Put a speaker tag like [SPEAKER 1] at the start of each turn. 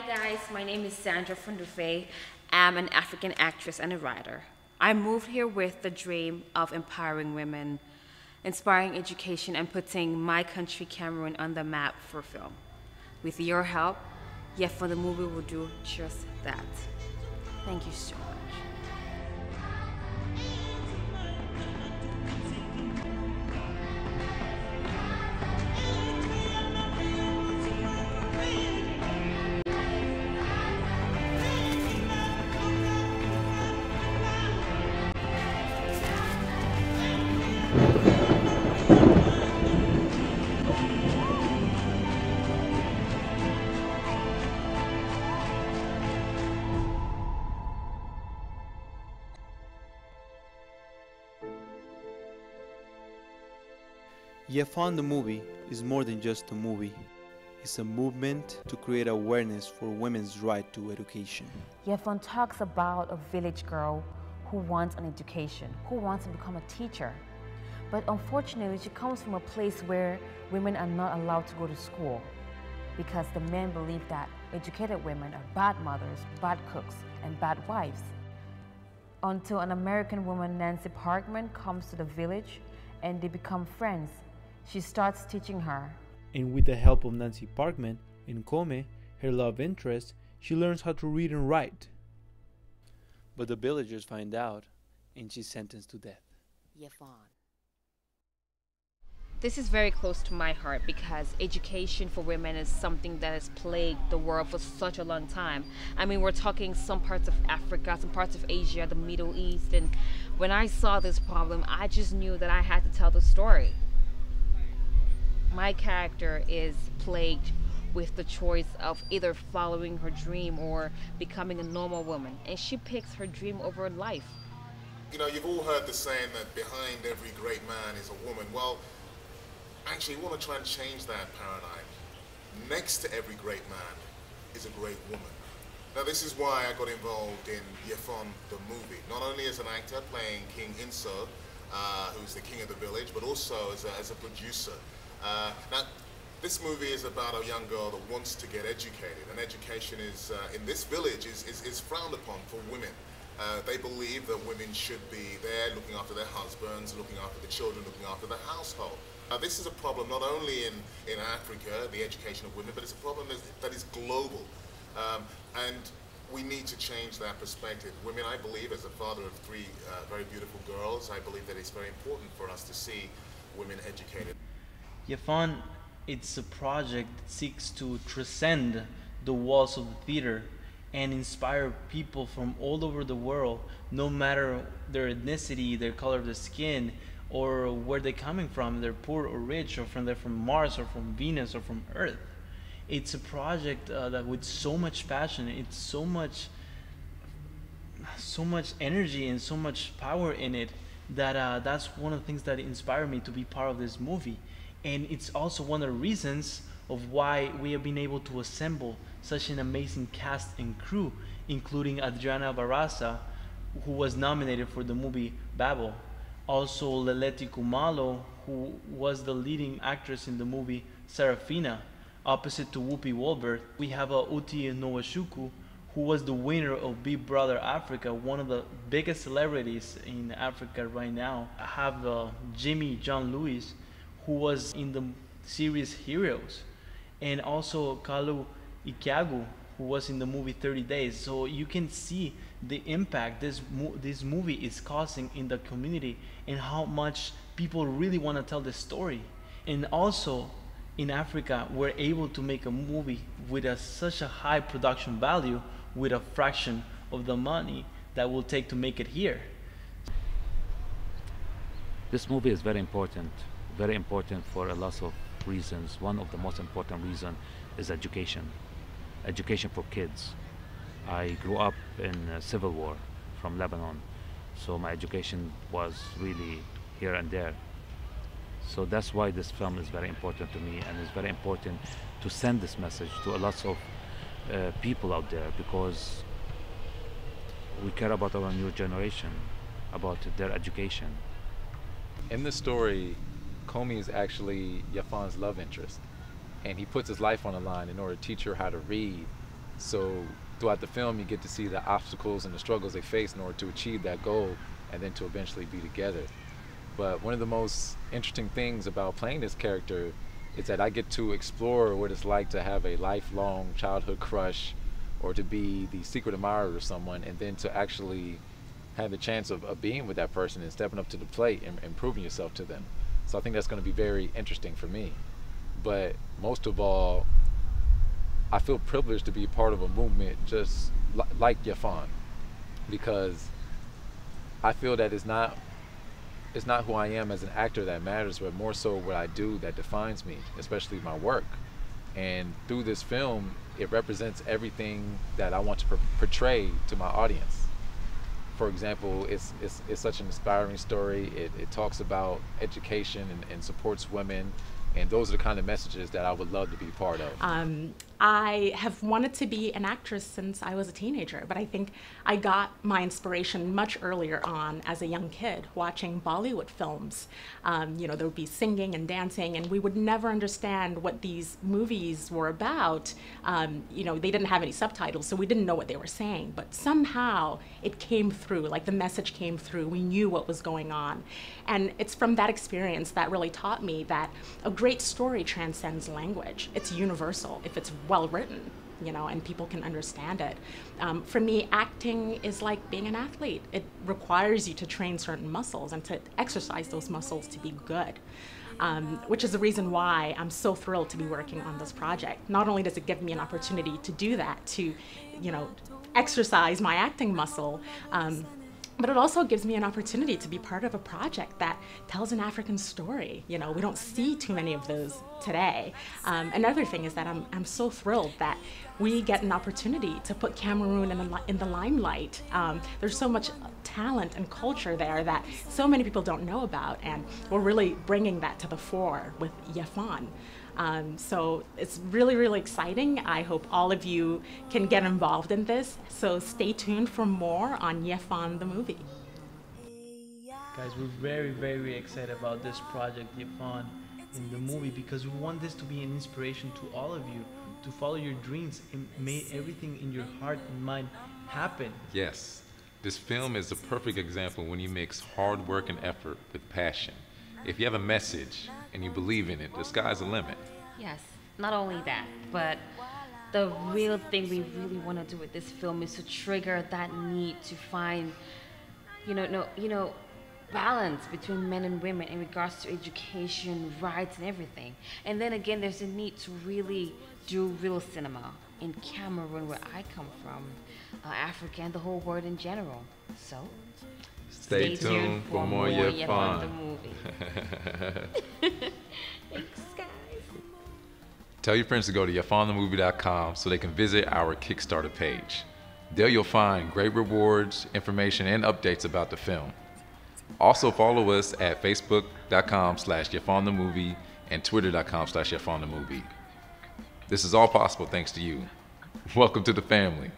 [SPEAKER 1] Hi guys, my name is Sahndra from Duvet. I'm an African actress and a writer. I moved here with the dream of empowering women, inspiring education, and putting my country, Cameroon, on the map for film. With your help, Yefon the movie will do just that. Thank you so much.
[SPEAKER 2] Yefon the movie is more than just a movie. It's a movement to create awareness for women's right to education.
[SPEAKER 1] Yefon talks about a village girl who wants an education, who wants to become a teacher. But unfortunately, she comes from a place where women are not allowed to go to school because the men believe that educated women are bad mothers, bad cooks, and bad wives. Until an American woman, Nancy Parkman, comes to the village and they become friends. She starts teaching her.
[SPEAKER 2] And with the help of Nancy Parkman and Kome, her love interest, she learns how to read and write. But the villagers find out and she's sentenced to death.
[SPEAKER 1] Yefon. This is very close to my heart because education for women is something that has plagued the world for such a long time. I mean, we're talking some parts of Africa, some parts of Asia, the Middle East, and when I saw this problem, I just knew that I had to tell the story. My character is plagued with the choice of either following her dream or becoming a normal woman, and she picks her dream over life.
[SPEAKER 3] You know, you've all heard the saying that behind every great man is a woman. Well, actually, we want to try and change that paradigm. Next to every great man is a great woman. Now, this is why I got involved in Yefon the movie, not only as an actor playing King Inso, who's the king of the village, but also as a producer. Now, this movie is about a young girl that wants to get educated, and education is, in this village, is frowned upon for women. They believe that women should be there looking after their husbands, looking after the children, looking after the household. Now, this is a problem not only in Africa, the education of women, but it's a problem that is global. And we need to change that perspective. Women, I believe, as a father of three very beautiful girls, I believe that it's very important for us to see women educated.
[SPEAKER 4] Yefon, it's a project that seeks to transcend the walls of the theater and inspire people from all over the world, no matter their ethnicity, their color of the skin, or where they're coming from, they're poor or rich, or they're from Mars, or from Venus, or from Earth. It's a project that with so much passion, it's so much energy and so much power in it that that's one of the things that inspired me to be part of this movie. And it's also one of the reasons of why we have been able to assemble such an amazing cast and crew, including Adriana Barraza, who was nominated for the movie Babel. Also Leleti Kumalo, who was the leading actress in the movie Serafina, opposite to Whoopi Goldberg. We have Uti Nwachukwu, who was the winner of Big Brother Africa, one of the biggest celebrities in Africa right now. I have Jimmy John Lewis, who was in the series Heroes, and also Kalu Ikiagu, who was in the movie 30 Days. So you can see the impact this movie is causing in the community and how much people really want to tell the story. And also in Africa, we're able to make a movie with such a high production value with a fraction of the money that will take to make it here.
[SPEAKER 5] This movie is very important for a lot of reasons. One of the most important reasons is education for kids. I grew up in a civil war from Lebanon, so my education was really here and there. So that's why this film is very important to me, and it's very important to send this message to a lot of people out there, because we care about our new generation, about their education.
[SPEAKER 6] In the story, Comey is actually Yefon's love interest, and he puts his life on the line in order to teach her how to read So throughout the film, you get to see the obstacles and the struggles they face in order to achieve that goal and then to eventually be together. But one of the most interesting things about playing this character is that I get to explore what it's like to have a lifelong childhood crush or to be the secret admirer of someone, and then to actually have the chance of being with that person and stepping up to the plate and proving yourself to them. So I think that's going to be very interesting for me. But most of all, I feel privileged to be part of a movement just like Yefon, because I feel that it's not who I am as an actor that matters, but more so what I do that defines me, especially my work. And through this film, it represents everything that I want to portray to my audience. For example, it's such an inspiring story. It talks about education and supports women. And those are the kind of messages that I would love to be part of.
[SPEAKER 7] I have wanted to be an actress since I was a teenager, but I think I got my inspiration much earlier on as a young kid, watching Bollywood films. You know, there would be singing and dancing, and we would never understand what these movies were about. You know, they didn't have any subtitles, so we didn't know what they were saying, but somehow it came through, like the message came through. We knew what was going on. And it's from that experience that really taught me that a great story transcends language. It's universal if it's well written, you know, and people can understand it. For me, acting is like being an athlete. It requires you to train certain muscles and to exercise those muscles to be good. Which is the reason why I'm so thrilled to be working on this project. Not only does it give me an opportunity to do that, to, you know, exercise my acting muscle, but it also gives me an opportunity to be part of a project that tells an African story. You know, we don't see too many of those today. Another thing is that I'm so thrilled that we get an opportunity to put Cameroon in the limelight. There's so much talent and culture there that so many people don't know about, and we're really bringing that to the fore with Yefon. So it's really, really exciting. I hope all of you can get involved in this. So stay tuned for more on Yefon the movie.
[SPEAKER 4] Guys, we're very, very excited about this project, Yefon, in the movie, because we want this to be an inspiration to all of you to follow your dreams and make everything in your heart and mind happen.
[SPEAKER 6] Yes, this film is a perfect example when you mix hard work and effort with passion. If you have a message and you believe in it, the sky's the limit.
[SPEAKER 1] Yes, not only that, but the real thing we really want to do with this film is to trigger that need to find, balance between men and women in regards to education, rights, and everything. And then again, there's a need to really do real cinema in Cameroon, where I come from, Africa, and the whole world in general. So
[SPEAKER 6] Stay tuned for more Yefon
[SPEAKER 1] the movie. Thanks, guys.
[SPEAKER 6] Tell your friends to go to yefonthemovie.com so they can visit our KickStarter page. There you'll find great rewards, information, and updates about the film. Also follow us at facebook.com/yefonthemovie and twitter.com/yefonthemovie. This is all possible thanks to you. Welcome to the family.